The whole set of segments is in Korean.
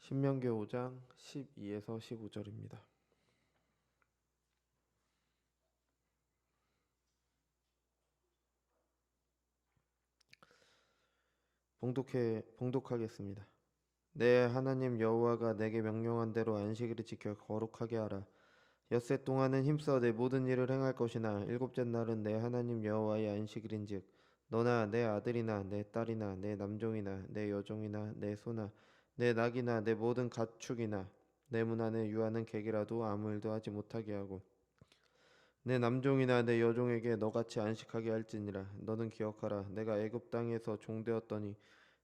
신명기 5장 12에서 15절입니다. 봉독하겠습니다. 내 하나님 여호와가 내게 명령한 대로 안식일을 지켜 거룩하게 하라. 엿새 동안은 힘써 내 모든 일을 행할 것이나 일곱째 날은 내 하나님 여호와의 안식일인즉 너나 내 아들이나 내 딸이나 내 남종이나 내 여종이나 내 소나 내 낙이나 내 모든 가축이나 내 문 안에 유하는 객이라도 아무 일도 하지 못하게 하고 내 남종이나 내 여종에게 너같이 안식하게 할지니라. 너는 기억하라. 내가 애굽 땅에서 종되었더니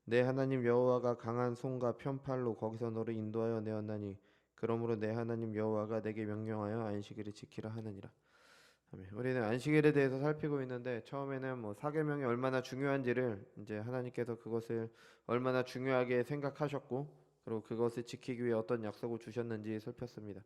내 하나님 여호와가 강한 손과 편팔로 거기서 너를 인도하여 내었나니 그러므로 내 하나님 여호와가 내게 명령하여 안식일을 지키라 하느니라. 아멘. 우리는 안식일에 대해서 살피고 있는데 처음에는 사계명이 얼마나 중요한지를 이제 하나님께서 그것을 얼마나 중요하게 생각하셨고 그리고 그것을 지키기 위해 어떤 약속을 주셨는지 살폈습니다.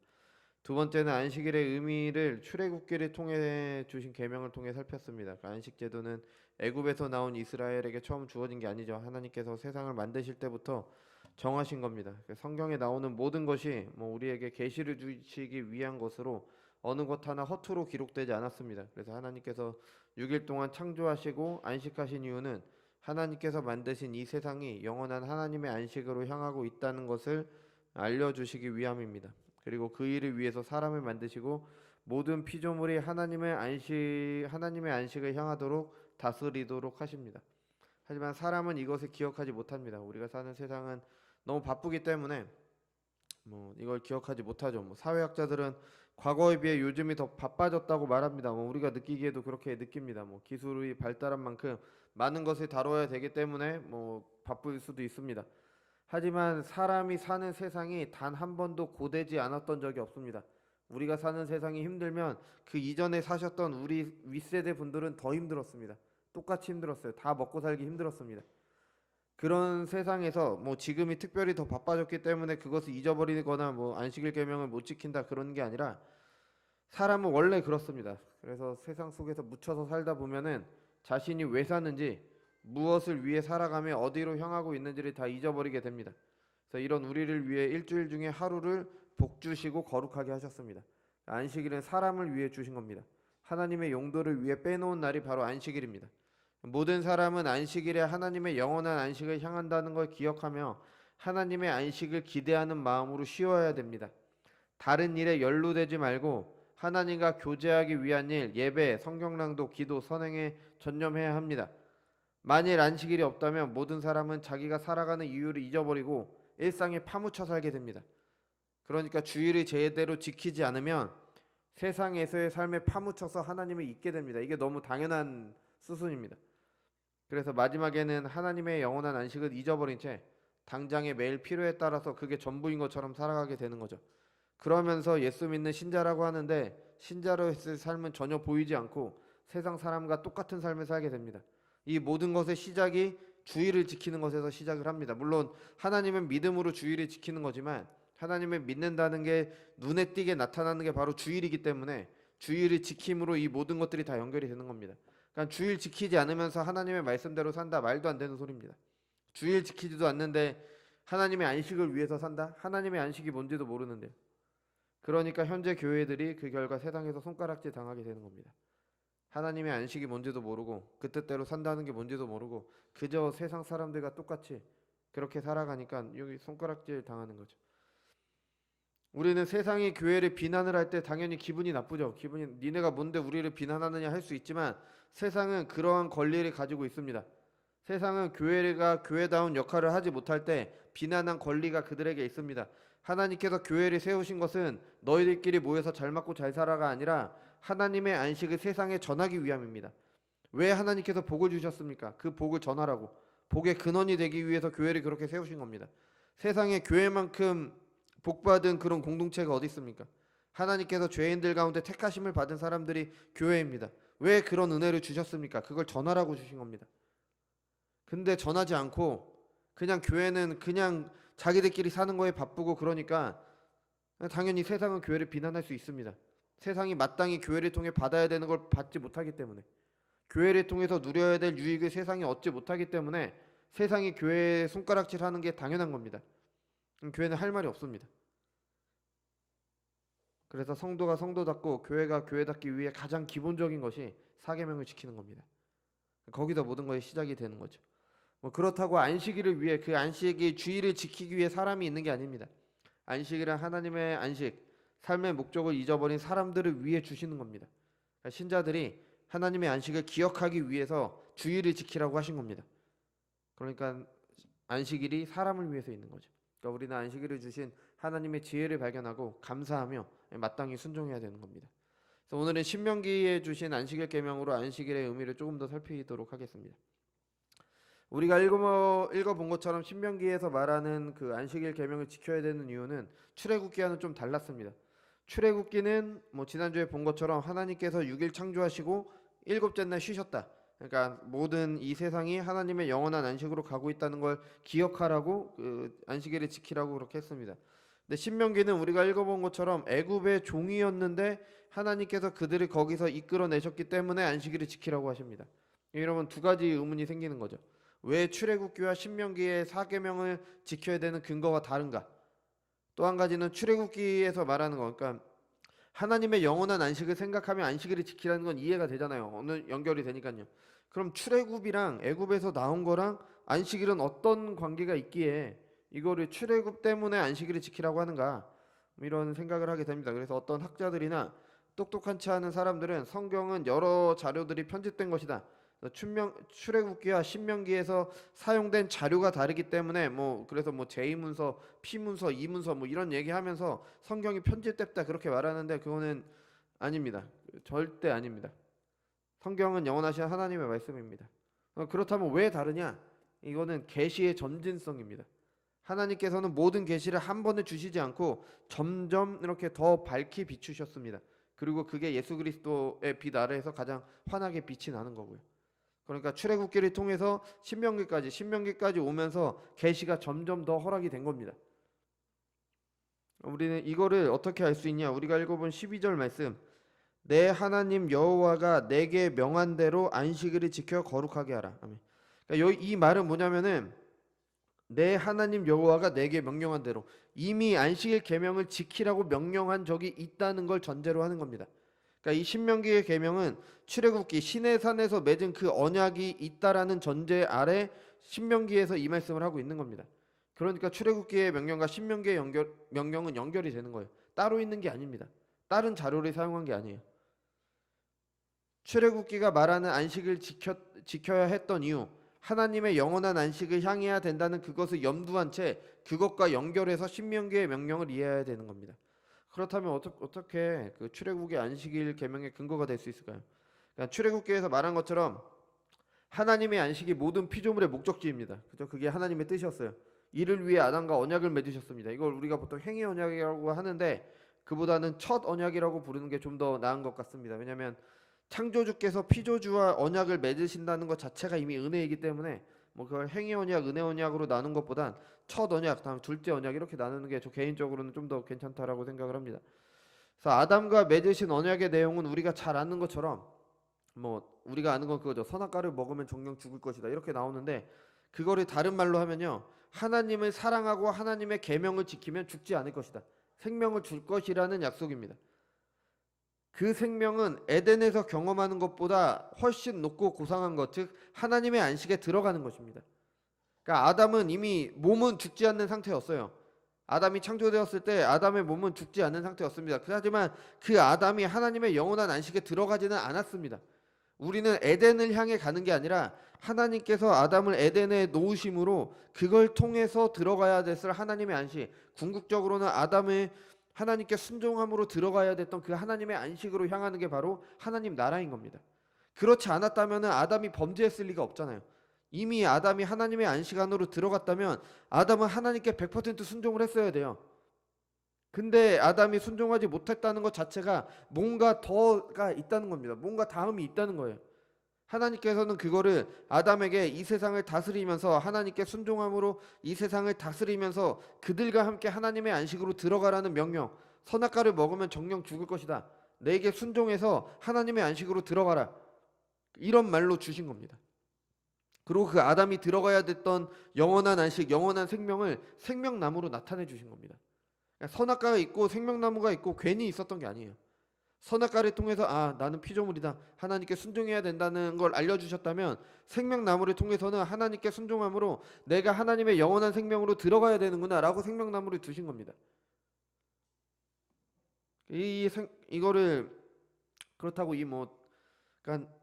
두 번째는 안식일의 의미를 출애굽기를 통해 주신 계명을 통해 살폈습니다. 그 안식 제도는 애굽에서 나온 이스라엘에게 처음 주어진 게 아니죠. 하나님께서 세상을 만드실 때부터 정하신 겁니다. 성경에 나오는 모든 것이 우리에게 계시를 주시기 위한 것으로 어느 것 하나 허투루 기록되지 않았습니다. 그래서 하나님께서 6일 동안 창조하시고 안식하신 이유는 하나님께서 만드신 이 세상이 영원한 하나님의 안식으로 향하고 있다는 것을 알려주시기 위함입니다. 그리고 그 일을 위해서 사람을 만드시고 모든 피조물이 하나님의 안식을 향하도록 다스리도록 하십니다. 하지만 사람은 이것을 기억하지 못합니다. 우리가 사는 세상은 너무 바쁘기 때문에 이걸 기억하지 못하죠. 사회학자들은 과거에 비해 요즘이 더 바빠졌다고 말합니다. 우리가 느끼기에도 그렇게 느낍니다. 기술이 발달한 만큼 많은 것을 다뤄야 되기 때문에 바쁠 수도 있습니다. 하지만 사람이 사는 세상이 단 한 번도 고되지 않았던 적이 없습니다. 우리가 사는 세상이 힘들면 그 이전에 사셨던 우리 윗세대 분들은 더 힘들었습니다. 똑같이 힘들었어요. 다 먹고 살기 힘들었습니다. 그런 세상에서 지금이 특별히 더 바빠졌기 때문에 그것을 잊어버리거나 안식일 계명을 못 지킨다 그런 게 아니라 사람은 원래 그렇습니다. 그래서 세상 속에서 묻혀서 살다 보면은 자신이 왜 사는지 무엇을 위해 살아가며 어디로 향하고 있는지를 다 잊어버리게 됩니다. 그래서 이런 우리를 위해 일주일 중에 하루를 복주시고 거룩하게 하셨습니다. 안식일은 사람을 위해 주신 겁니다. 하나님의 용도를 위해 빼놓은 날이 바로 안식일입니다. 모든 사람은 안식일에 하나님의 영원한 안식을 향한다는 걸 기억하며 하나님의 안식을 기대하는 마음으로 쉬어야 됩니다. 다른 일에 연루되지 말고 하나님과 교제하기 위한 일, 예배, 성경낭독, 기도, 선행에 전념해야 합니다. 만일 안식일이 없다면 모든 사람은 자기가 살아가는 이유를 잊어버리고 일상에 파묻혀 살게 됩니다. 그러니까 주일을 제대로 지키지 않으면 세상에서의 삶에 파묻혀서 하나님을 잊게 됩니다. 이게 너무 당연한 수순입니다. 그래서 마지막에는 하나님의 영원한 안식을 잊어버린 채 당장의 매일 필요에 따라서 그게 전부인 것처럼 살아가게 되는 거죠. 그러면서 예수 믿는 신자라고 하는데 신자로서의 삶은 전혀 보이지 않고 세상 사람과 똑같은 삶을 살게 됩니다. 이 모든 것의 시작이 주일을 지키는 것에서 시작을 합니다. 물론 하나님은 믿음으로 주일을 지키는 거지만 하나님을 믿는다는 게 눈에 띄게 나타나는 게 바로 주일이기 때문에 주일을 지킴으로 이 모든 것들이 다 연결이 되는 겁니다. 그러니까 주일 지키지 않으면서 하나님의 말씀대로 산다, 말도 안 되는 소리입니다. 주일 지키지도 않는데 하나님의 안식을 위해서 산다? 하나님의 안식이 뭔지도 모르는데. 그러니까 현재 교회들이 그 결과 세상에서 손가락질 당하게 되는 겁니다. 하나님의 안식이 뭔지도 모르고 그 뜻대로 산다는 게 뭔지도 모르고 그저 세상 사람들과 똑같이 그렇게 살아가니까 여기 손가락질 당하는 거죠. 우리는 세상이 교회를 비난을 할 때 당연히 기분이 나쁘죠. 니네가 뭔데 우리를 비난하느냐 할 수 있지만 세상은 그러한 권리를 가지고 있습니다. 세상은 교회가 교회다운 역할을 하지 못할 때 비난한 권리가 그들에게 있습니다. 하나님께서 교회를 세우신 것은 너희들끼리 모여서 잘 먹고 잘 살아가 아니라 하나님의 안식을 세상에 전하기 위함입니다. 왜 하나님께서 복을 주셨습니까? 그 복을 전하라고. 복의 근원이 되기 위해서 교회를 그렇게 세우신 겁니다. 세상에 교회만큼 복받은 그런 공동체가 어디 있습니까? 하나님께서 죄인들 가운데 택하심을 받은 사람들이 교회입니다. 왜 그런 은혜를 주셨습니까? 그걸 전하라고 주신 겁니다. 근데 전하지 않고 그냥 교회는 그냥 자기들끼리 사는 거에 바쁘고 그러니까 당연히 세상은 교회를 비난할 수 있습니다. 세상이 마땅히 교회를 통해 받아야 되는 걸 받지 못하기 때문에 교회를 통해서 누려야 될 유익을 세상이 얻지 못하기 때문에 세상이 교회에 손가락질하는 게 당연한 겁니다. 교회는 할 말이 없습니다. 그래서 성도가 성도답고 교회가 교회답기 위해 가장 기본적인 것이 사계명을 지키는 겁니다. 거기서 모든 것이 시작이 되는 거죠. 뭐 그렇다고 안식일을 위해 그 안식의 주의를 지키기 위해 사람이 있는 게 아닙니다. 안식일은 하나님의 안식, 삶의 목적을 잊어버린 사람들을 위해 주시는 겁니다. 그러니까 신자들이 하나님의 안식을 기억하기 위해서 주의를 지키라고 하신 겁니다. 그러니까 안식일이 사람을 위해서 있는 거죠. 그러니까 우리는 안식일을 주신 하나님의 지혜를 발견하고 감사하며 마땅히 순종해야 되는 겁니다. 그래서 오늘은 신명기에 주신 안식일 계명으로 안식일의 의미를 조금 더 살피도록 하겠습니다. 우리가 읽어본 것처럼 신명기에서 말하는 그 안식일 계명을 지켜야 되는 이유는 출애굽기와는 좀 달랐습니다. 출애굽기는 뭐 지난주에 본 것처럼 하나님께서 6일 창조하시고 일곱째 날 쉬셨다. 그러니까 모든 이 세상이 하나님의 영원한 안식으로 가고 있다는 걸 기억하라고 그 안식일을 지키라고 그렇게 했습니다. 근데 신명기는 우리가 읽어본 것처럼 애굽의 종이었는데 하나님께서 그들을 거기서 이끌어내셨기 때문에 안식일을 지키라고 하십니다. 여러분 두 가지 의문이 생기는 거죠. 왜 출애굽기와 신명기의 사계명을 지켜야 되는 근거가 다른가? 또 한 가지는 출애굽기에서 말하는 거, 그러니까 하나님의 영원한 안식을 생각하면 안식일을 지키라는 건 이해가 되잖아요. 어느 연결이 되니까요. 그럼 출애굽이랑 애굽에서 나온 거랑 안식일은 어떤 관계가 있기에 이거를 출애굽 때문에 안식일을 지키라고 하는가? 이런 생각을 하게 됩니다. 그래서 어떤 학자들이나 똑똑한지 않은 사람들은 성경은 여러 자료들이 편집된 것이다. 출애굽기와 신명기에서 사용된 자료가 다르기 때문에 그래서 제2문서, P문서, E문서 이런 얘기하면서 성경이 편집됐다 그렇게 말하는데 그거는 아닙니다. 절대 아닙니다. 성경은 영원하신 하나님의 말씀입니다. 그렇다면 왜 다르냐? 이거는 계시의 점진성입니다. 하나님께서는 모든 계시를 한 번에 주시지 않고 점점 이렇게 더 밝히 비추셨습니다. 그리고 그게 예수 그리스도의 빛 아래에서 가장 환하게 빛이 나는 거고요. 그러니까 출애굽기를 통해서 신명기까지 오면서 계시가 점점 더 허락이 된 겁니다. 우리는 이거를 어떻게 알 수 있냐? 우리가 읽어본 12절 말씀, 내 하나님 여호와가 내게 명한 대로 안식일을 지켜 거룩하게 하라. 아멘. 그러니까 이 말은 뭐냐면은 내 하나님 여호와가 내게 명령한 대로, 이미 안식일 계명을 지키라고 명령한 적이 있다는 걸 전제로 하는 겁니다. 그러니까 이 신명기의 계명은 출애굽기 시내산에서 맺은 그 언약이 있다라는 전제 아래 신명기에서 이 말씀을 하고 있는 겁니다. 그러니까 출애굽기의 명령과 신명기의 명령은 연결이 되는 거예요. 따로 있는 게 아닙니다. 다른 자료를 사용한 게 아니에요. 출애굽기가 말하는 안식을 지켜야 했던 이유, 하나님의 영원한 안식을 향해야 된다는 그것을 염두한 채 그것과 연결해서 신명기의 명령을 이해해야 되는 겁니다. 그렇다면 어떻게 그 출애굽의 안식일 계명의 근거가 될 수 있을까요? 그러니까 출애굽기에서 말한 것처럼 하나님의 안식이 모든 피조물의 목적지입니다. 그죠? 그게 하나님의 뜻이었어요. 이를 위해 아담과 언약을 맺으셨습니다. 이걸 우리가 보통 행위 언약이라고 하는데 그보다는 첫 언약이라고 부르는 게 좀 더 나은 것 같습니다. 왜냐하면 창조주께서 피조주와 언약을 맺으신다는 것 자체가 이미 은혜이기 때문에 그걸 행위 언약, 은혜 언약으로 나눈 것보단 첫 언약, 다음 둘째 언약 이렇게 나누는 게 저 개인적으로는 좀 더 괜찮다라고 생각을 합니다. 그래서 아담과 맺으신 언약의 내용은 우리가 잘 아는 것처럼 우리가 아는 건 그거죠. 선악과를 먹으면 정령 죽을 것이다 이렇게 나오는데 그거를 다른 말로 하면요, 하나님을 사랑하고 하나님의 계명을 지키면 죽지 않을 것이다. 생명을 줄 것이라는 약속입니다. 그 생명은 에덴에서 경험하는 것보다 훨씬 높고 고상한 것, 즉 하나님의 안식에 들어가는 것입니다. 그러니까 아담은 이미 몸은 죽지 않는 상태였어요. 아담이 창조되었을 때 아담의 몸은 죽지 않는 상태였습니다. 하지만 그 아담이 하나님의 영원한 안식에 들어가지는 않았습니다. 우리는 에덴을 향해 가는 게 아니라 하나님께서 아담을 에덴에 놓으심으로 그걸 통해서 들어가야 됐을 하나님의 안식, 궁극적으로는 아담의 하나님께 순종함으로 들어가야 됐던 그 하나님의 안식으로 향하는 게 바로 하나님 나라인 겁니다. 그렇지 않았다면 아담이 범죄했을 리가 없잖아요. 이미 아담이 하나님의 안식 안으로 들어갔다면 아담은 하나님께 100% 순종을 했어야 돼요. 근데 아담이 순종하지 못했다는 것 자체가 뭔가 더가 있다는 겁니다. 뭔가 다음이 있다는 거예요. 하나님께서는 그거를 아담에게 이 세상을 다스리면서 하나님께 순종함으로 이 세상을 다스리면서 그들과 함께 하나님의 안식으로 들어가라는 명령, 선악과를 먹으면 정령 죽을 것이다, 내게 순종해서 하나님의 안식으로 들어가라, 이런 말로 주신 겁니다. 그리고 그 아담이 들어가야 됐던 영원한 안식, 영원한 생명을 생명나무로 나타내 주신 겁니다. 그러니까 선악과가 있고 생명나무가 있고 괜히 있었던 게 아니에요. 선악과를 통해서 나는 피조물이다, 하나님께 순종해야 된다는 걸 알려주셨다면, 생명나무를 통해서는 하나님께 순종함으로 내가 하나님의 영원한 생명으로 들어가야 되는구나 라고 생명나무를 두신 겁니다. 이거를 그렇다고 그러니까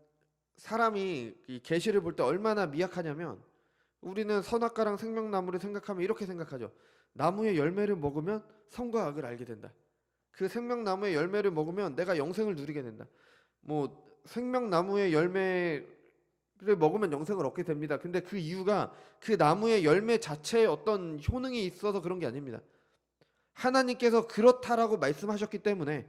사람이 이 계시를 볼 때 얼마나 미약하냐면, 우리는 선악과랑 생명나무를 생각하면 이렇게 생각하죠. 나무의 열매를 먹으면 선과 악을 알게 된다. 그 생명나무의 열매를 먹으면 내가 영생을 누리게 된다. 생명나무의 열매를 먹으면 영생을 얻게 됩니다. 근데 그 이유가 그 나무의 열매 자체에 어떤 효능이 있어서 그런 게 아닙니다. 하나님께서 그렇다라고 말씀하셨기 때문에,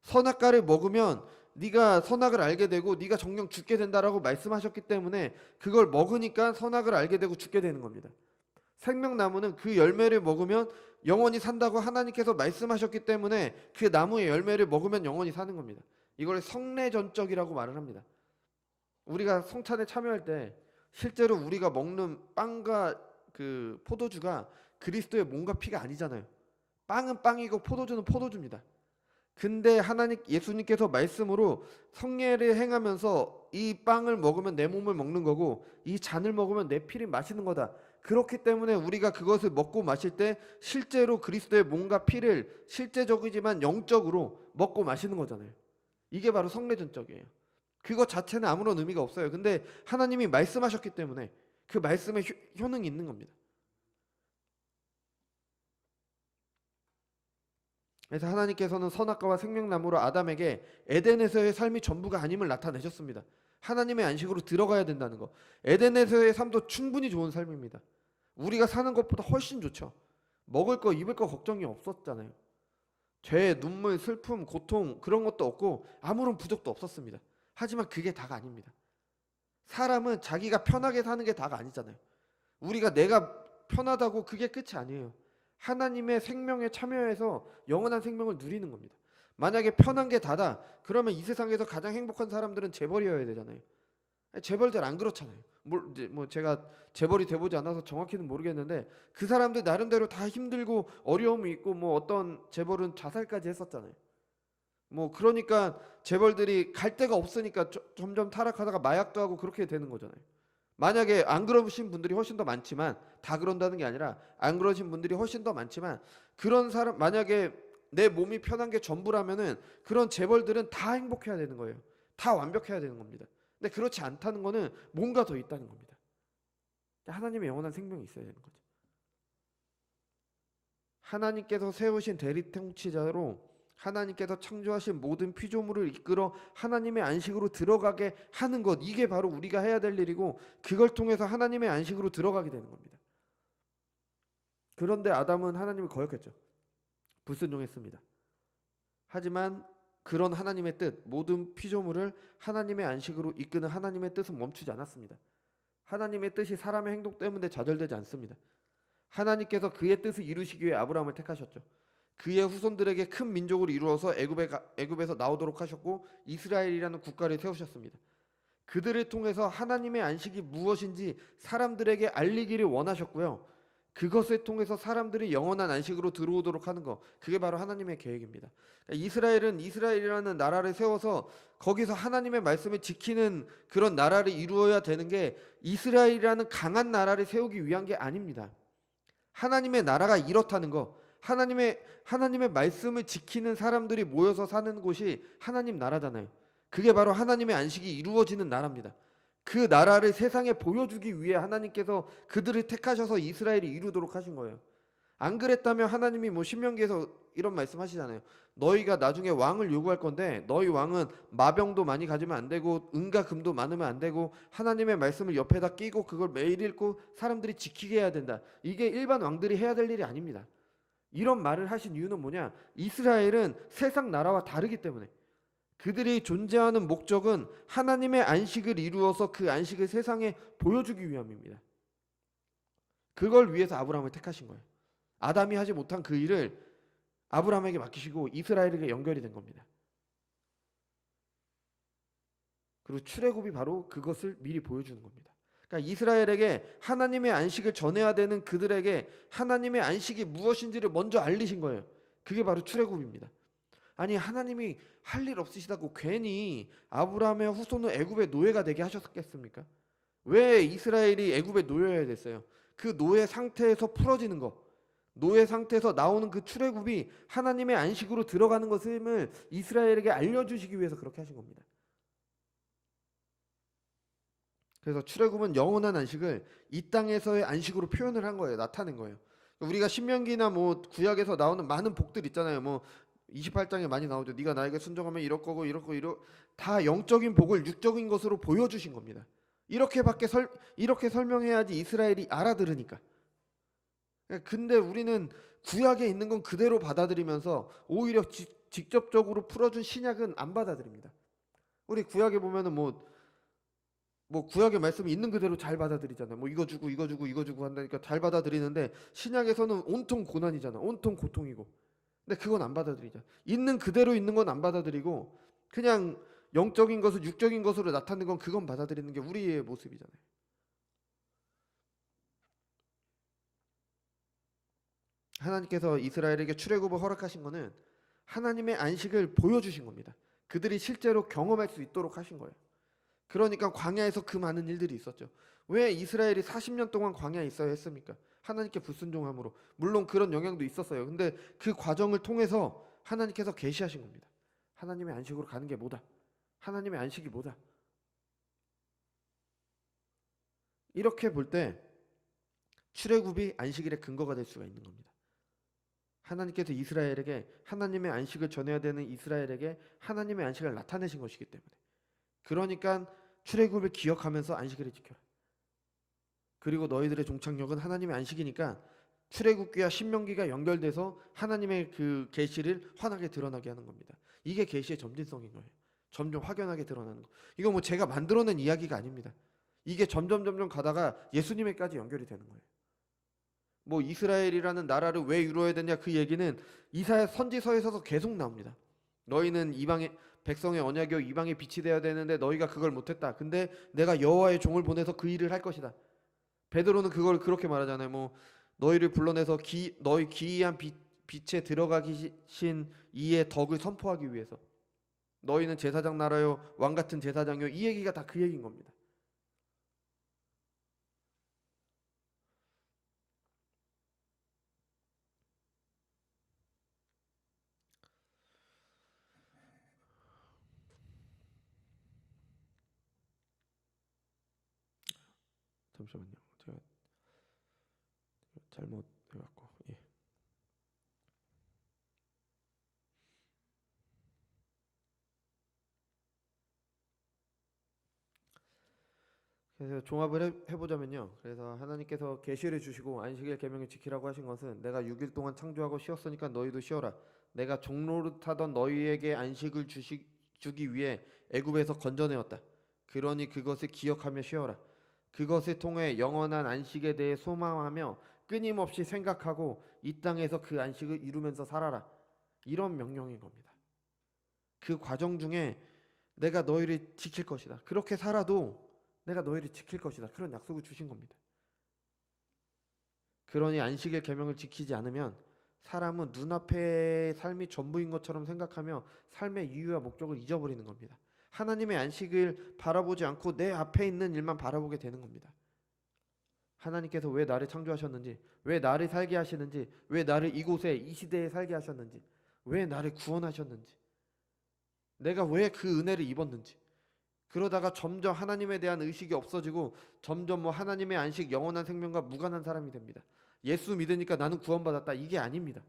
선악과를 먹으면 네가 선악을 알게 되고 네가 정녕 죽게 된다라고 말씀하셨기 때문에 그걸 먹으니까 선악을 알게 되고 죽게 되는 겁니다. 생명나무는 그 열매를 먹으면 영원히 산다고 하나님께서 말씀하셨기 때문에 그 나무의 열매를 먹으면 영원히 사는 겁니다. 이걸 성례전적이라고 말을 합니다. 우리가 성찬에 참여할 때 실제로 우리가 먹는 빵과 그 포도주가 그리스도의 몸과 피가 아니잖아요. 빵은 빵이고 포도주는 포도주입니다. 근데 예수님께서 말씀으로 성례를 행하면서 이 빵을 먹으면 내 몸을 먹는 거고 이 잔을 먹으면 내 피를 마시는 거다. 그렇기 때문에 우리가 그것을 먹고 마실 때 실제로 그리스도의 몸과 피를 실제적이지만 영적으로 먹고 마시는 거잖아요. 이게 바로 성례전적이에요. 그것 자체는 아무런 의미가 없어요. 근데 하나님이 말씀하셨기 때문에 그 말씀에 효능이 있는 겁니다. 그래서 하나님께서는 선악과와 생명나무로 아담에게 에덴에서의 삶이 전부가 아님을 나타내셨습니다. 하나님의 안식으로 들어가야 된다는 거. 에덴에서의 삶도 충분히 좋은 삶입니다. 우리가 사는 것보다 훨씬 좋죠. 먹을 거 입을 거 걱정이 없었잖아요. 죄, 눈물, 슬픔, 고통 그런 것도 없고 아무런 부족도 없었습니다. 하지만 그게 다가 아닙니다. 사람은 자기가 편하게 사는 게 다가 아니잖아요. 우리가 내가 편하다고 그게 끝이 아니에요. 하나님의 생명에 참여해서 영원한 생명을 누리는 겁니다. 만약에 편한 게 다다, 그러면 이 세상에서 가장 행복한 사람들은 재벌이어야 되잖아요. 재벌들 안 그렇잖아요. 제가 재벌이 돼보지 않아서 정확히는 모르겠는데 그 사람들 나름대로 다 힘들고 어려움이 있고 어떤 재벌은 자살까지 했었잖아요. 그러니까 재벌들이 갈 데가 없으니까 점점 타락하다가 마약도 하고 그렇게 되는 거잖아요. 만약에 안 그러신 분들이 훨씬 더 많지만, 다 그런다는 게 아니라 안 그러신 분들이 훨씬 더 많지만, 그런 사람, 만약에 내 몸이 편한 게 전부라면은 그런 재벌들은 다 행복해야 되는 거예요. 다 완벽해야 되는 겁니다. 근데 그렇지 않다는 거는 뭔가 더 있다는 겁니다. 하나님의 영원한 생명이 있어야 되는 거죠. 하나님께서 세우신 대리 통치자로 하나님께서 창조하신 모든 피조물을 이끌어 하나님의 안식으로 들어가게 하는 것, 이게 바로 우리가 해야 될 일이고, 그걸 통해서 하나님의 안식으로 들어가게 되는 겁니다. 그런데 아담은 하나님을 거역했죠. 불순종했습니다. 하지만 그런 하나님의 뜻, 모든 피조물을 하나님의 안식으로 이끄는 하나님의 뜻은 멈추지 않았습니다. 하나님의 뜻이 사람의 행동 때문에 좌절되지 않습니다. 하나님께서 그의 뜻을 이루시기 위해 아브라함을 택하셨죠. 그의 후손들에게 큰 민족을 이루어서 애굽에서 나오도록 하셨고 이스라엘이라는 국가를 세우셨습니다. 그들을 통해서 하나님의 안식이 무엇인지 사람들에게 알리기를 원하셨고요. 그것을 통해서 사람들이 영원한 안식으로 들어오도록 하는 것, 그게 바로 하나님의 계획입니다. 이스라엘은 이스라엘이라는 나라를 세워서 거기서 하나님의 말씀을 지키는 그런 나라를 이루어야 되는 게, 이스라엘이라는 강한 나라를 세우기 위한 게 아닙니다. 하나님의 나라가 이렇다는 거, 하나님의 말씀을 지키는 사람들이 모여서 사는 곳이 하나님 나라잖아요. 그게 바로 하나님의 안식이 이루어지는 나라입니다. 그 나라를 세상에 보여주기 위해 하나님께서 그들을 택하셔서 이스라엘이 이루도록 하신 거예요. 안 그랬다면 하나님이 신명기에서 이런 말씀 하시잖아요. 너희가 나중에 왕을 요구할 건데 너희 왕은 마병도 많이 가지면 안 되고 은과 금도 많으면 안 되고 하나님의 말씀을 옆에다 끼고 그걸 매일 읽고 사람들이 지키게 해야 된다. 이게 일반 왕들이 해야 될 일이 아닙니다. 이런 말을 하신 이유는 뭐냐? 이스라엘은 세상 나라와 다르기 때문에, 그들이 존재하는 목적은 하나님의 안식을 이루어서 그 안식을 세상에 보여주기 위함입니다. 그걸 위해서 아브라함을 택하신 거예요. 아담이 하지 못한 그 일을 아브라함에게 맡기시고 이스라엘에게 연결이 된 겁니다. 그리고 출애굽이 바로 그것을 미리 보여주는 겁니다. 그러니까 이스라엘에게 하나님의 안식을 전해야 되는 그들에게 하나님의 안식이 무엇인지를 먼저 알리신 거예요. 그게 바로 출애굽입니다. 아니 하나님이 할 일 없으시다고 괜히 아브라함의 후손을 애굽의 노예가 되게 하셨겠습니까? 왜 이스라엘이 애굽의 노예가 됐어요? 그 노예 상태에서 풀어지는 거, 노예 상태에서 나오는 그 출애굽이 하나님의 안식으로 들어가는 것을 이스라엘에게 알려주시기 위해서 그렇게 하신 겁니다. 그래서 출애굽은 영원한 안식을 이 땅에서의 안식으로 표현을 한 거예요. 나타낸 거예요. 우리가 신명기나 뭐 구약에서 나오는 많은 복들 있잖아요. 뭐 28장에 많이 나오죠. 네가 나에게 순종하면 이럴 거고 이럴 거 이러 다 영적인 복을 육적인 것으로 보여주신 겁니다. 이렇게 설명해야지 이스라엘이 알아들으니까. 근데 우리는 구약에 있는 건 그대로 받아들이면서 오히려 직접적으로 풀어준 신약은 안 받아들입니다. 우리 구약에 보면은 뭐 구약의 말씀이 있는 그대로 잘 받아들이잖아요. 뭐 이거 주고 이거 주고 이거 주고 한다니까 잘 받아들이는데 신약에서는 온통 고난이잖아. 온통 고통이고. 근데 그건 안 받아들이죠. 있는 그대로 있는 건 안 받아들이고 그냥 영적인 것을 육적인 것으로 나타내는 건 그건 받아들이는 게 우리의 모습이잖아요. 하나님께서 이스라엘에게 출애굽을 허락하신 거는 하나님의 안식을 보여주신 겁니다. 그들이 실제로 경험할 수 있도록 하신 거예요. 그러니까 광야에서 그 많은 일들이 있었죠. 왜 이스라엘이 40년 동안 광야에 있어야 했습니까? 하나님께 불순종함으로. 물론 그런 영향도 있었어요. 근데 그 과정을 통해서 하나님께서 계시하신 겁니다. 하나님의 안식으로 가는 게 뭐다? 하나님의 안식이 뭐다? 이렇게 볼 때 출애굽이 안식일의 근거가 될 수가 있는 겁니다. 하나님께서 이스라엘에게 하나님의 안식을 전해야 되는 이스라엘에게 하나님의 안식을 나타내신 것이기 때문에. 그러니까 출애굽을 기억하면서 안식일을 지켜라. 그리고 너희들의 종착역은 하나님의 안식이니까 출애굽기와 신명기가 연결돼서 하나님의 그 계시를 환하게 드러나게 하는 겁니다. 이게 계시의 점진성인 거예요. 점점 확연하게 드러나는 거. 이거 뭐 제가 만들어낸 이야기가 아닙니다. 이게 점점 가다가 예수님에까지 연결이 되는 거예요. 뭐 이스라엘이라는 나라를 왜 이루어야 되냐 그 얘기는 이사야 선지서에서도 계속 나옵니다. 너희는 이방의 백성의 언약이요 이방의 빛이 되어야 되는데 너희가 그걸 못했다. 근데 내가 여호와의 종을 보내서 그 일을 할 것이다. 베드로는 그걸 그렇게 말하잖아요. 뭐 너희를 불러내서 너희 기이한 빛에 들어가신 이의 덕을 선포하기 위해서 너희는 제사장 나라요 왕 같은 제사장이요 이 얘기가 다 그 얘기인 겁니다. 잠시만요. 제가 잘못 해갖고 예. 그래서 종합을 해보자면요. 그래서 하나님께서 계시를 주시고 안식일 계명을 지키라고 하신 것은 내가 6일 동안 창조하고 쉬었으니까 너희도 쉬어라. 내가 종노릇하던 너희에게 안식을 주기 위해 애굽에서 건져내었다. 그러니 그것을 기억하며 쉬어라. 그것을 통해 영원한 안식에 대해 소망하며 끊임없이 생각하고 이 땅에서 그 안식을 이루면서 살아라. 이런 명령인 겁니다. 그 과정 중에 내가 너희를 지킬 것이다. 그렇게 살아도 내가 너희를 지킬 것이다. 그런 약속을 주신 겁니다. 그러니 안식일 계명을 지키지 않으면 사람은 눈앞의 삶이 전부인 것처럼 생각하며 삶의 이유와 목적을 잊어버리는 겁니다. 하나님의 안식을 바라보지 않고 내 앞에 있는 일만 바라보게 되는 겁니다. 하나님께서 왜 나를 창조하셨는지, 왜 나를 살게 하시는지, 왜 나를 이곳에 이 시대에 살게 하셨는지, 왜 나를 구원하셨는지, 내가 왜 그 은혜를 입었는지. 그러다가 점점 하나님에 대한 의식이 없어지고 점점 뭐 하나님의 안식 영원한 생명과 무관한 사람이 됩니다. 예수 믿으니까 나는 구원받았다. 이게 아닙니다.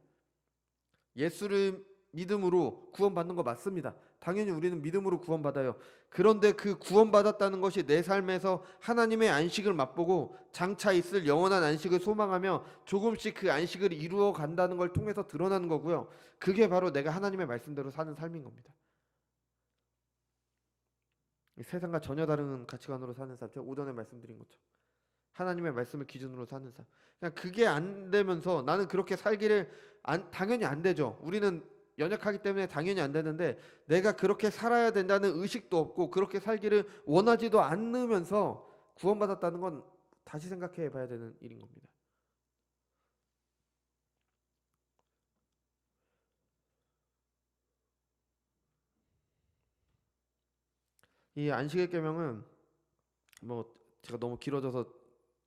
예수를 믿음으로 구원받는 거 맞습니다. 당연히 우리는 믿음으로 구원받아요. 그런데 그 구원받았다는 것이 내 삶에서 하나님의 안식을 맛보고 장차 있을 영원한 안식을 소망하며 조금씩 그 안식을 이루어 간다는 걸 통해서 드러나는 거고요. 그게 바로 내가 하나님의 말씀대로 사는 삶인 겁니다. 세상과 전혀 다른 가치관으로 사는 삶, 제가 오전에 말씀드린 것처럼 하나님의 말씀을 기준으로 사는 삶. 그냥 그게 안 되면서 나는 그렇게 살기를 당연히 안 되죠. 우리는 연약하기 때문에 당연히 안 되는데 내가 그렇게 살아야 된다는 의식도 없고 그렇게 살기를 원하지도 않으면서 구원받았다는 건 다시 생각해 봐야 되는 일인 겁니다. 이 안식일 계명은 뭐 제가 너무 길어져서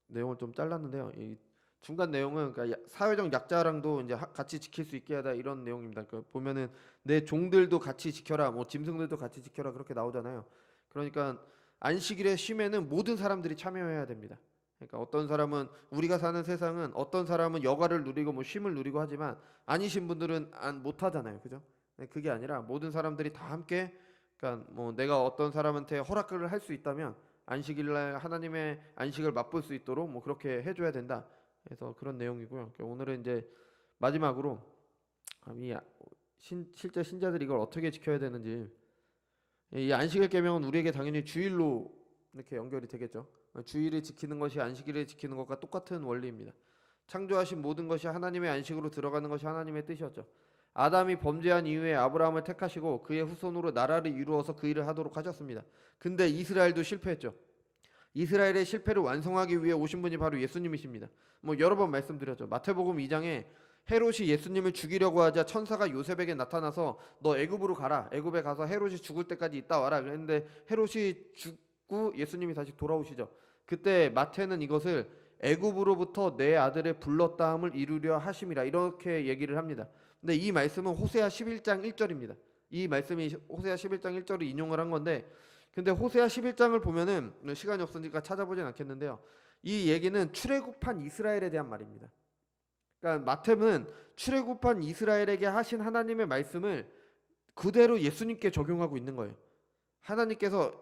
내용을 좀 잘랐는데요. 이 중간 내용은 그러니까 사회적 약자랑도 이제 같이 지킬 수 있게 하다 이런 내용입니다. 그러니까 보면은 내 종들도 같이 지켜라, 뭐 짐승들도 같이 지켜라 그렇게 나오잖아요. 그러니까 안식일의 쉼에는 모든 사람들이 참여해야 됩니다. 그러니까 어떤 사람은 우리가 사는 세상은 어떤 사람은 여가를 누리고 뭐 쉼을 누리고 하지만 아니신 분들은 못 하잖아요. 그죠? 그게 아니라 모든 사람들이 다 함께 그러니까 뭐 내가 어떤 사람한테 허락을 할 수 있다면 안식일날 하나님의 안식을 맛볼 수 있도록 뭐 그렇게 해줘야 된다. 그래서 그런 내용이고요. 오늘은 이제 마지막으로 실제 신자들이 이걸 어떻게 지켜야 되는지, 이 안식일 계명은 우리에게 당연히 주일로 이렇게 연결이 되겠죠. 주일을 지키는 것이 안식일을 지키는 것과 똑같은 원리입니다. 창조하신 모든 것이 하나님의 안식으로 들어가는 것이 하나님의 뜻이었죠. 아담이 범죄한 이후에 아브라함을 택하시고 그의 후손으로 나라를 이루어서 그 일을 하도록 하셨습니다. 근데 이스라엘도 실패했죠. 이스라엘의 실패를 완성하기 위해 오신 분이 바로 예수님이십니다. 뭐 여러 번 말씀드렸죠. 마태복음 2장에 헤롯이 예수님을 죽이려고 하자 천사가 요셉에게 나타나서 너 애굽으로 가라. 애굽에 가서 헤롯이 죽을 때까지 있다 와라. 그랬는데 헤롯이 죽고 예수님이 다시 돌아오시죠. 그때 마태는 이것을 애굽으로부터 내 아들의 불렀다함을 이루려 하심이라 이렇게 얘기를 합니다. 근데 이 말씀은 호세아 11장 1절입니다. 이 말씀이 호세아 11장 1절을 인용을 한 건데, 근데 호세아 11장을 보면은 시간이 없으니까 찾아보진 않겠는데요. 이 얘기는 출애굽한 이스라엘에 대한 말입니다. 그러니까 마태는 출애굽한 이스라엘에게 하신 하나님의 말씀을 그대로 예수님께 적용하고 있는 거예요. 하나님께서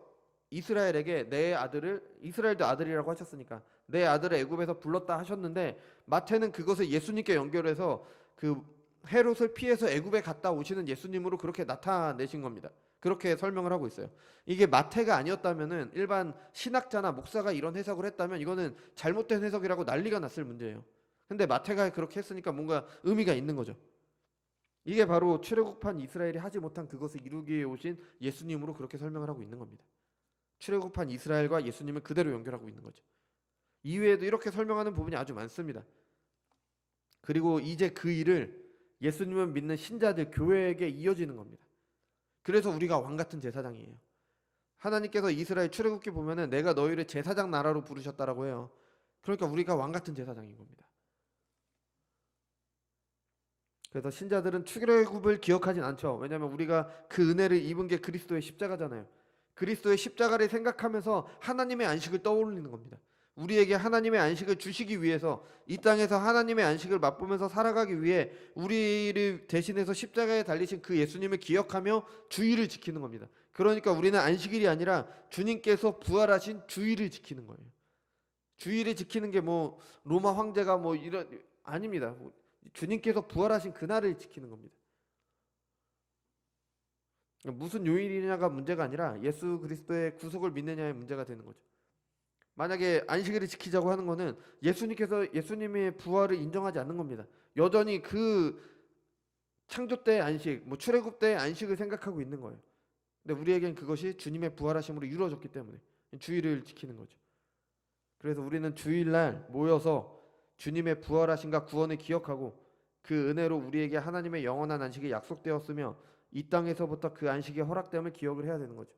이스라엘에게 내 아들을, 이스라엘도 아들이라고 하셨으니까 내 아들을 애굽에서 불렀다 하셨는데, 마태는 그것을 예수님께 연결해서 그 헤롯을 피해서 애굽에 갔다 오시는 예수님으로 그렇게 나타내신 겁니다. 그렇게 설명을 하고 있어요. 이게 마태가 아니었다면은 일반 신학자나 목사가 이런 해석을 했다면 이거는 잘못된 해석이라고 난리가 났을 문제예요. 근데 마태가 그렇게 했으니까 뭔가 의미가 있는 거죠. 이게 바로 출애굽한 이스라엘이 하지 못한 그것을 이루기 위해 오신 예수님으로 그렇게 설명을 하고 있는 겁니다. 출애굽한 이스라엘과 예수님을 그대로 연결하고 있는 거죠. 이외에도 이렇게 설명하는 부분이 아주 많습니다. 그리고 이제 그 일을 예수님을 믿는 신자들, 교회에게 이어지는 겁니다. 그래서 우리가 왕같은 제사장이에요. 하나님께서 이스라엘 출애굽기 보면은 내가 너희를 제사장 나라로 부르셨다라고 해요. 그러니까 우리가 왕같은 제사장인 겁니다. 그래서 신자들은 출애굽을 기억하진 않죠. 왜냐하면 우리가 그 은혜를 입은 게 그리스도의 십자가잖아요. 그리스도의 십자가를 생각하면서 하나님의 안식을 떠올리는 겁니다. 우리에게 하나님의 안식을 주시기 위해서 이 땅에서 하나님의 안식을 맛보면서 살아가기 위해 우리를 대신해서 십자가에 달리신 그 예수님을 기억하며 주일을 지키는 겁니다. 그러니까 우리는 안식일이 아니라 주님께서 부활하신 주일을 지키는 거예요. 주일을 지키는 게 뭐 로마 황제가 뭐 이런 아닙니다. 주님께서 부활하신 그날을 지키는 겁니다. 무슨 요일이냐가 문제가 아니라 예수 그리스도의 구속을 믿느냐의 문제가 되는 거죠. 만약에 안식일을 지키자고 하는 거는 예수님의 부활을 인정하지 않는 겁니다. 여전히 그 창조 때의 안식, 뭐 출애굽 때의 안식을 생각하고 있는 거예요. 근데 우리에겐 그것이 주님의 부활하심으로 이루어졌기 때문에 주일을 지키는 거죠. 그래서 우리는 주일날 모여서 주님의 부활하심과 구원을 기억하고 그 은혜로 우리에게 하나님의 영원한 안식이 약속되었으며 이 땅에서부터 그 안식의 허락됨을 기억을 해야 되는 거죠.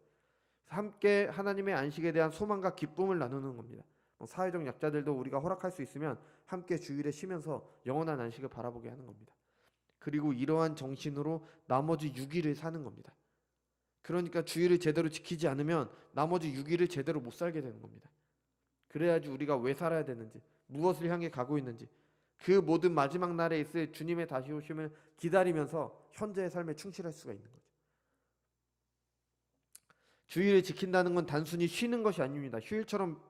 함께 하나님의 안식에 대한 소망과 기쁨을 나누는 겁니다. 사회적 약자들도 우리가 허락할 수 있으면 함께 주일에 쉬면서 영원한 안식을 바라보게 하는 겁니다. 그리고 이러한 정신으로 나머지 6일을 사는 겁니다. 그러니까 주일을 제대로 지키지 않으면 나머지 6일을 제대로 못 살게 되는 겁니다. 그래야지 우리가 왜 살아야 되는지, 무엇을 향해 가고 있는지, 그 모든 마지막 날에 있을 주님의 다시 오심을 기다리면서 현재의 삶에 충실할 수가 있는 거죠. 주일을 지킨다는 건 단순히 쉬는 것이 아닙니다. 휴일처럼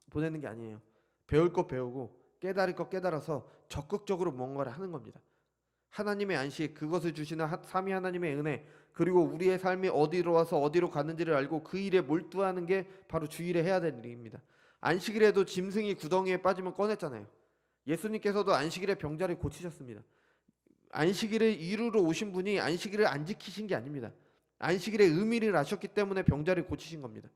보내는 게 아니에요. 배울 것 배우고 깨달을 것 깨달아서 적극적으로 뭔가를 하는 겁니다. 하나님의 안식, 그것을 주시는 삼위 하나님의 은혜, 그리고 우리의 삶이 어디로 와서 어디로 가는지를 알고 그 일에 몰두하는 게 바로 주일에 해야 될 일입니다. 안식일에도 짐승이 구덩이에 빠지면 꺼냈잖아요. 예수님께서도 안식일에 병자를 고치셨습니다. 안식일을 이루러 오신 분이 안식일을 안 지키신 게 아닙니다. 안식일의 의미를 아셨기 때문에 병자를 고치신 겁니다.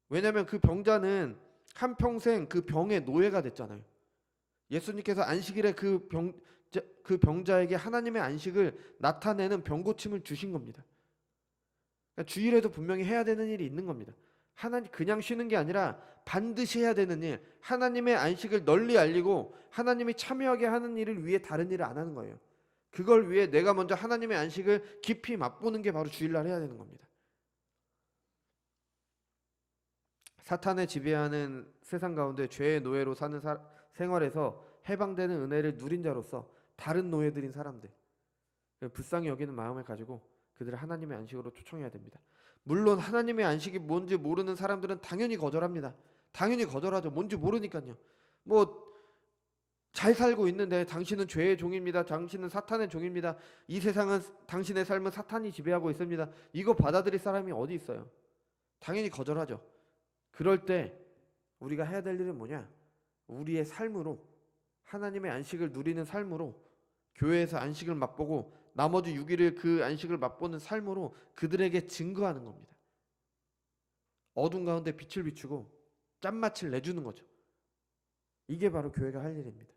왜냐하면 그 병자는 한평생 그 병의 노예가 됐잖아요. 예수님께서 안식일에 그 병자에게 하나님의 안식을 나타내는 병고침을 주신 겁니다. 그러니까 주일에도 분명히 해야 되는 일이 있는 겁니다. 하나님 그냥 쉬는 게 아니라 반드시 해야 되는 일, 하나님의 안식을 널리 알리고 하나님이 참여하게 하는 일을 위해 다른 일을 안 하는 거예요. 그걸 위해 내가 먼저 하나님의 안식을 깊이 맛보는 게 바로 주일날 해야 되는 겁니다. 사탄의 지배하는 세상 가운데 죄의 노예로 사는 생활에서 해방되는 은혜를 누린 자로서 다른 노예들인 사람들, 불쌍히 여기는 마음을 가지고 그들을 하나님의 안식으로 초청해야 됩니다. 물론 하나님의 안식이 뭔지 모르는 사람들은 당연히 거절합니다. 당연히 거절하죠. 뭔지 모르니까요. 뭐 잘 살고 있는데 당신은 죄의 종입니다. 당신은 사탄의 종입니다. 이 세상은 당신의 삶은 사탄이 지배하고 있습니다. 이거 받아들일 사람이 어디 있어요? 당연히 거절하죠. 그럴 때 우리가 해야 될 일은 뭐냐? 우리의 삶으로 하나님의 안식을 누리는 삶으로 교회에서 안식을 맛보고 나머지 6일을 그 안식을 맛보는 삶으로 그들에게 증거하는 겁니다. 어둠 가운데 빛을 비추고 짠맛을 내주는 거죠. 이게 바로 교회가 할 일입니다.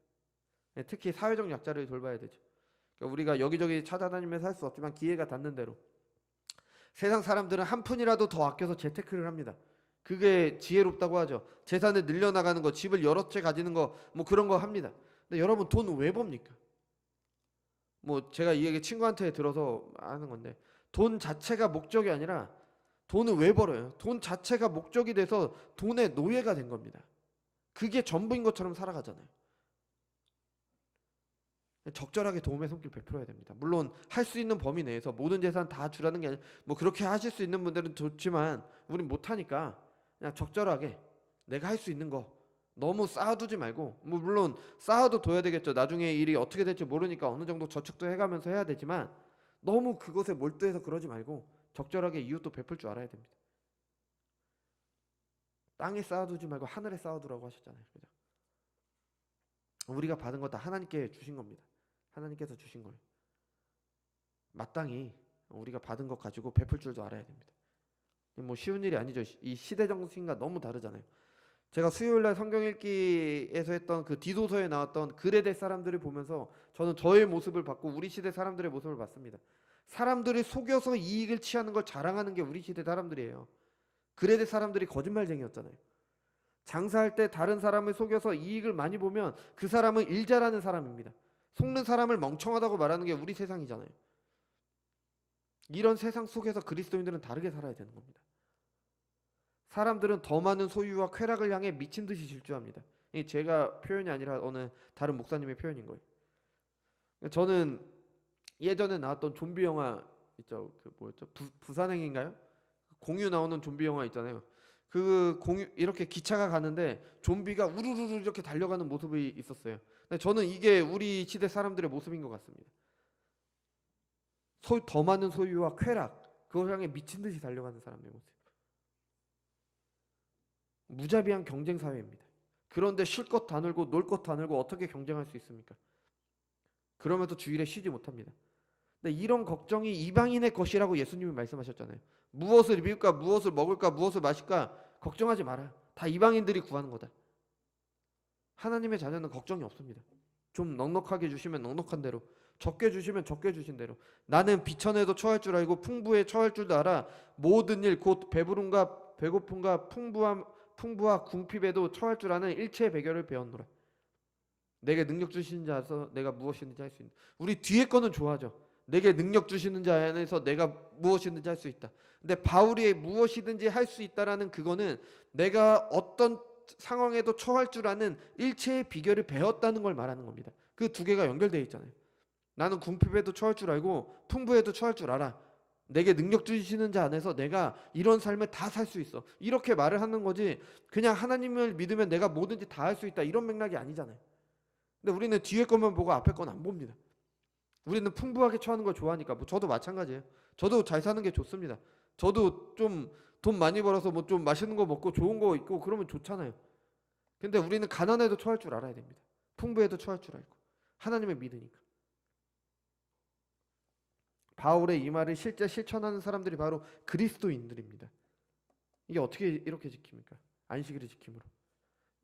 특히 사회적 약자를 돌봐야 되죠. 그러니까 우리가 여기저기 찾아다니면서 할 수 없지만 기회가 닿는 대로 세상 사람들은 한 푼이라도 더 아껴서 재테크를 합니다. 그게 지혜롭다고 하죠. 재산을 늘려나가는 거, 집을 여러 채 가지는 거, 뭐 그런 거 합니다. 근데 여러분 돈 왜 법니까? 뭐 제가 이 얘기 친구한테 들어서 하는 건데 돈 자체가 목적이 아니라 돈을 왜 벌어요? 돈 자체가 목적이 돼서 돈의 노예가 된 겁니다. 그게 전부인 것처럼 살아가잖아요. 적절하게 도움의 손길 베풀어야 됩니다. 물론 할 수 있는 범위 내에서 모든 재산 다 주라는 게 아니라 뭐 그렇게 하실 수 있는 분들은 좋지만 우린 못하니까 그냥 적절하게 내가 할 수 있는 거 너무 쌓아두지 말고, 뭐 물론 쌓아도 둬야 되겠죠. 나중에 일이 어떻게 될지 모르니까 어느 정도 저축도 해가면서 해야 되지만 너무 그것에 몰두해서 그러지 말고 적절하게 이웃도 베풀 줄 알아야 됩니다. 땅에 쌓아두지 말고 하늘에 쌓아두라고 하셨잖아요. 그죠? 우리가 받은 거 다 하나님께 주신 겁니다. 하나님께서 주신 거예요. 마땅히 우리가 받은 것 가지고 베풀 줄도 알아야 됩니다. 뭐 쉬운 일이 아니죠. 이 시대 정신과 너무 다르잖아요. 제가 수요일날 성경 읽기에서 했던 그 디도서에 나왔던 그레데 사람들을 보면서 저는 저의 모습을 봤고 우리 시대 사람들의 모습을 봤습니다. 사람들을 속여서 이익을 취하는 걸 자랑하는 게 우리 시대 사람들이에요. 그레데 사람들이 거짓말쟁이였잖아요. 장사할 때 다른 사람을 속여서 이익을 많이 보면 그 사람은 일 잘하는 사람입니다. 속는 사람을 멍청하다고 말하는 게 우리 세상이잖아요. 이런 세상 속에서 그리스도인들은 다르게 살아야 되는 겁니다. 사람들은 더 많은 소유와 쾌락을 향해 미친 듯이 질주합니다. 이 제가 표현이 아니라 어느 다른 목사님의 표현인 거예요. 저는 예전에 나왔던 좀비 영화 있죠. 그 뭐였죠? 부산행인가요? 공유 나오는 좀비 영화 있잖아요. 그 공유 이렇게 기차가 가는데 좀비가 우르르르 이렇게 달려가는 모습이 있었어요. 근데 저는 이게 우리 시대 사람들의 모습인 것 같습니다. 더 많은 소유와 쾌락, 그걸 향해 미친 듯이 달려가는 사람의 모습. 무자비한 경쟁 사회입니다. 그런데 쉴 것 다 늘고 놀 것 다 늘고 어떻게 경쟁할 수 있습니까? 그러면서 주일에 쉬지 못합니다. 근데 이런 걱정이 이방인의 것이라고 예수님이 말씀하셨잖아요. 무엇을 입을까, 무엇을 먹을까, 무엇을 마실까 걱정하지 마라. 다 이방인들이 구하는 거다. 하나님의 자녀는 걱정이 없습니다. 좀 넉넉하게 주시면 넉넉한 대로, 적게 주시면 적게 주신 대로. 나는 비천에도 처할 줄 알고 풍부에 처할 줄도 알아. 모든 일 곧 배부름과 배고픔과 풍부와 궁핍에도 처할 줄 아는 일체의 배결을 배웠노라. 내게 능력 주시는 자에서 내가 무엇이든지 할 수 있다. 우리 뒤에 거는 좋아하죠. 내게 능력 주시는 자 안에서 내가 무엇이든지 할 수 있다. 근데 바울이 무엇이든지 할 수 있다라는 그거는 내가 어떤 상황에도 처할 줄 아는 일체의 비결을 배웠다는 걸 말하는 겁니다. 그 두 개가 연결되어 있잖아요. 나는 궁핍에도 처할 줄 알고 풍부에도 처할 줄 알아. 내게 능력 주시는 자 안에서 내가 이런 삶을 다 살 수 있어. 이렇게 말을 하는 거지 그냥 하나님을 믿으면 내가 뭐든지 다 할 수 있다 이런 맥락이 아니잖아요. 근데 우리는 뒤에 것만 보고 앞에 건 안 봅니다. 우리는 풍부하게 처하는 걸 좋아하니까. 뭐 저도 마찬가지예요. 저도 잘 사는 게 좋습니다. 저도 좀 돈 많이 벌어서 뭐 좀 맛있는 거 먹고 좋은 거 있고 그러면 좋잖아요. 근데 우리는 가난에도 처할 줄 알아야 됩니다. 풍부에도 처할 줄 알고 하나님을 믿으니까. 바울의 이 말을 실제 실천하는 사람들이 바로 그리스도인들입니다. 이게 어떻게 이렇게 지킵니까? 안식일을 지킴으로.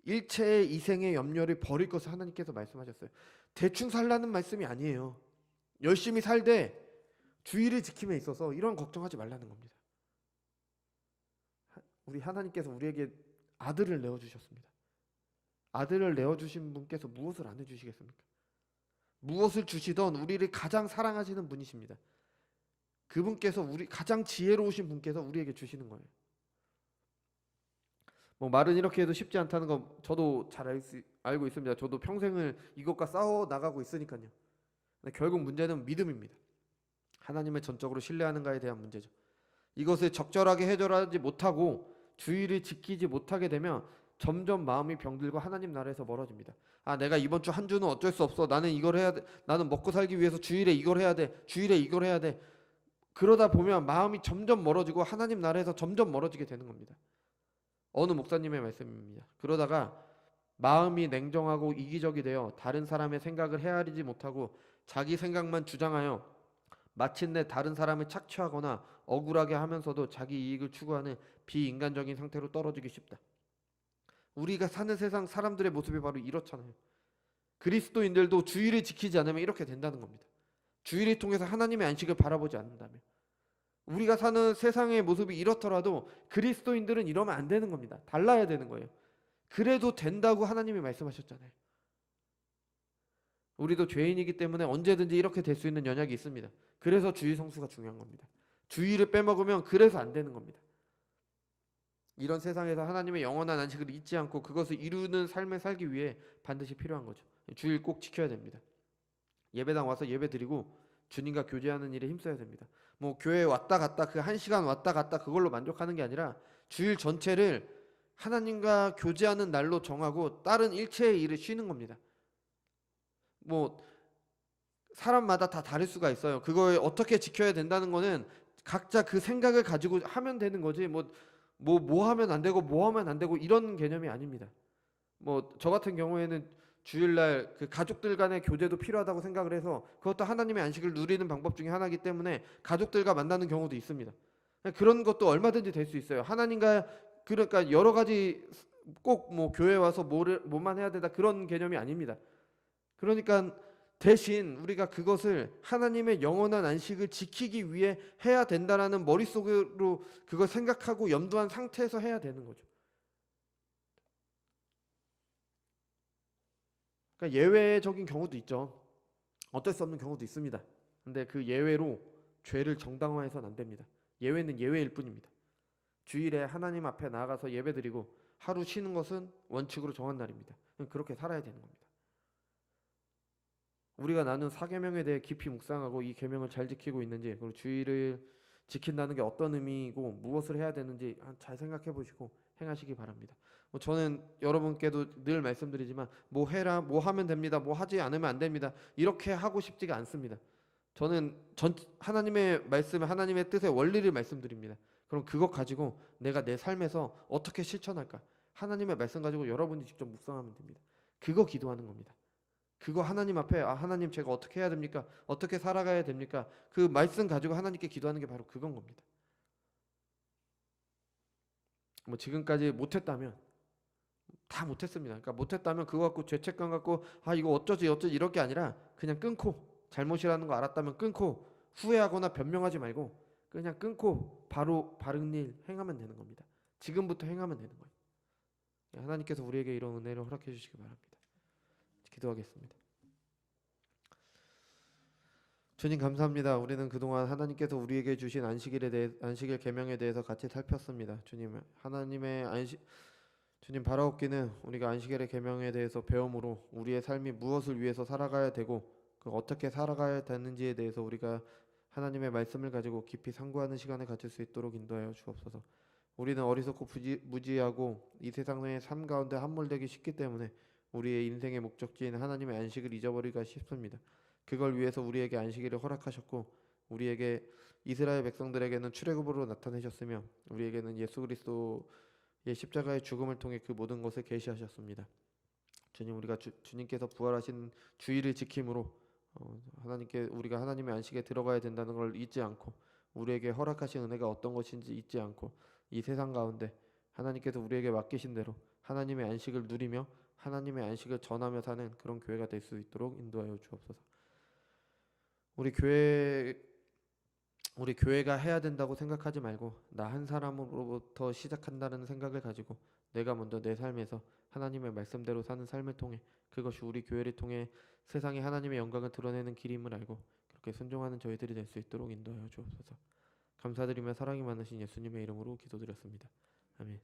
일체의 이생의 염려를 버릴 것을 하나님께서 말씀하셨어요. 대충 살라는 말씀이 아니에요. 열심히 살되 주의를 지킴에 있어서 이런 걱정하지 말라는 겁니다. 우리 하나님께서 우리에게 아들을 내어주셨습니다. 아들을 내어주신 분께서 무엇을 안 해주시겠습니까? 무엇을 주시던 우리를 가장 사랑하시는 분이십니다. 그분께서 우리 가장 지혜로우신 분께서 우리에게 주시는 거예요. 뭐 말은 이렇게 해도 쉽지 않다는 거 저도 잘 알고 있습니다. 저도 평생을 이것과 싸워 나가고 있으니까요. 근데 결국 문제는 믿음입니다. 하나님을 전적으로 신뢰하는가에 대한 문제죠. 이것을 적절하게 해결하지 못하고 주의를 지키지 못하게 되면 점점 마음이 병들고 하나님 나라에서 멀어집니다. 아, 내가 이번 주 한 주는 어쩔 수 없어. 나는 이걸 해야 돼. 나는 먹고 살기 위해서 주일에 이걸 해야 돼. 주일에 이걸 해야 돼. 그러다 보면 마음이 점점 멀어지고 하나님 나라에서 점점 멀어지게 되는 겁니다. 어느 목사님의 말씀입니다. 그러다가 마음이 냉정하고 이기적이 되어 다른 사람의 생각을 헤아리지 못하고 자기 생각만 주장하여 마침내 다른 사람을 착취하거나 억울하게 하면서도 자기 이익을 추구하는 비인간적인 상태로 떨어지기 쉽다. 우리가 사는 세상 사람들의 모습이 바로 이렇잖아요. 그리스도인들도 주의를 지키지 않으면 이렇게 된다는 겁니다. 주의를 통해서 하나님의 안식을 바라보지 않는다면. 우리가 사는 세상의 모습이 이렇더라도 그리스도인들은 이러면 안 되는 겁니다. 달라야 되는 거예요. 그래도 된다고 하나님이 말씀하셨잖아요. 우리도 죄인이기 때문에 언제든지 이렇게 될 수 있는 연약이 있습니다. 그래서 주의 성수가 중요한 겁니다. 주의를 빼먹으면 그래서 안 되는 겁니다. 이런 세상에서 하나님의 영원한 안식을 잊지 않고 그것을 이루는 삶을 살기 위해 반드시 필요한 거죠. 주의를 꼭 지켜야 됩니다. 예배당 와서 예배 드리고 주님과 교제하는 일에 힘써야 됩니다. 뭐 교회 왔다 갔다 그 1시간 왔다 갔다 그걸로 만족하는 게 아니라 주일 전체를 하나님과 교제하는 날로 정하고 다른 일체의 일을 쉬는 겁니다. 뭐 사람마다 다 다를 수가 있어요. 그걸 어떻게 지켜야 된다는 거는 각자 그 생각을 가지고 하면 되는 거지 뭐 하면 안 되고 뭐 하면 안 되고 이런 개념이 아닙니다. 뭐 저 같은 경우에는 주일날 그 가족들 간의 교제도 필요하다고 생각을 해서 그것도 하나님의 안식을 누리는 방법 중에 하나이기 때문에 가족들과 만나는 경우도 있습니다. 그런 것도 얼마든지 될 수 있어요. 하나님과 그러니까 여러 가지 꼭 뭐 교회 와서 뭐만 해야 되다 그런 개념이 아닙니다. 그러니까 대신 우리가 그것을 하나님의 영원한 안식을 지키기 위해 해야 된다라는 머릿속으로 그걸 생각하고 염두한 상태에서 해야 되는 거죠. 그러니까 예외적인 경우도 있죠. 어쩔 수 없는 경우도 있습니다. 근데 그 예외로 죄를 정당화해서는 안 됩니다. 예외는 예외일 뿐입니다. 주일에 하나님 앞에 나아가서 예배드리고 하루 쉬는 것은 원칙으로 정한 날입니다. 그렇게 살아야 되는 겁니다. 우리가 나눈 사계명에 대해 깊이 묵상하고 이 계명을 잘 지키고 있는지 그리고 주의를 지킨다는 게 어떤 의미이고 무엇을 해야 되는지 잘 생각해 보시고 행하시기 바랍니다. 저는 여러분께도 늘 말씀드리지만 뭐 해라 뭐 하면 됩니다 뭐 하지 않으면 안 됩니다 이렇게 하고 싶지가 않습니다. 저는 하나님의 말씀 하나님의 뜻의 원리를 말씀드립니다. 그럼 그것 가지고 내가 내 삶에서 어떻게 실천할까 하나님의 말씀 가지고 여러분이 직접 묵상하면 됩니다. 그거 기도하는 겁니다. 그거 하나님 앞에 하나님 제가 어떻게 해야 됩니까? 어떻게 살아가야 됩니까? 그 말씀 가지고 하나님께 기도하는 게 바로 그건 겁니다. 뭐 지금까지 못했다면 다 못했습니다. 그러니까 못했다면 그거 갖고 죄책감 갖고 이거 어쩌지 이럴 게 아니라 그냥 끊고 잘못이라는 거 알았다면 끊고 후회하거나 변명하지 말고 그냥 끊고 바로 바른 일 행하면 되는 겁니다. 지금부터 행하면 되는 거예요. 하나님께서 우리에게 이런 은혜를 허락해 주시기 바랍니다. 기도하겠습니다. 주님 감사합니다. 우리는 그동안 하나님께서 우리에게 주신 안식일 계명에 대해서 같이 살폈습니다. 주님 하나님의 주님 바라옵기는 우리가 안식일의 계명에 대해서 배움으로 우리의 삶이 무엇을 위해서 살아가야 되고 어떻게 살아가야 되는지에 대해서 우리가 하나님의 말씀을 가지고 깊이 상고하는 시간을 가질 수 있도록 인도하여 주옵소서. 우리는 어리석고 무지하고 이 세상의 삶 가운데 함몰되기 쉽기 때문에 우리의 인생의 목적지인 하나님의 안식을 잊어버리기가 쉽습니다. 그걸 위해서 우리에게 안식일을 허락하셨고 우리에게 이스라엘 백성들에게는 출애굽으로 나타내셨으며 우리에게는 예수 그리스도의 십자가의 죽음을 통해 그 모든 것을 계시하셨습니다. 주님 우리가 주님께서 부활하신 주일을 지킴으로 우리가 하나님의 안식에 들어가야 된다는 걸 잊지 않고 우리에게 허락하신 은혜가 어떤 것인지 잊지 않고 이 세상 가운데 하나님께서 우리에게 맡기신 대로 하나님의 안식을 누리며 하나님의 안식을 전하며 사는 그런 교회가 될 수 있도록 인도하여 주옵소서. 우리 교회 우리 교회가 해야 된다고 생각하지 말고 나 한 사람으로부터 시작한다는 생각을 가지고 내가 먼저 내 삶에서 하나님의 말씀대로 사는 삶을 통해 그것이 우리 교회를 통해 세상에 하나님의 영광을 드러내는 길임을 알고 그렇게 순종하는 저희들이 될 수 있도록 인도하여 주옵소서. 감사드리며 사랑이 많으신 예수님의 이름으로 기도드렸습니다. 아멘.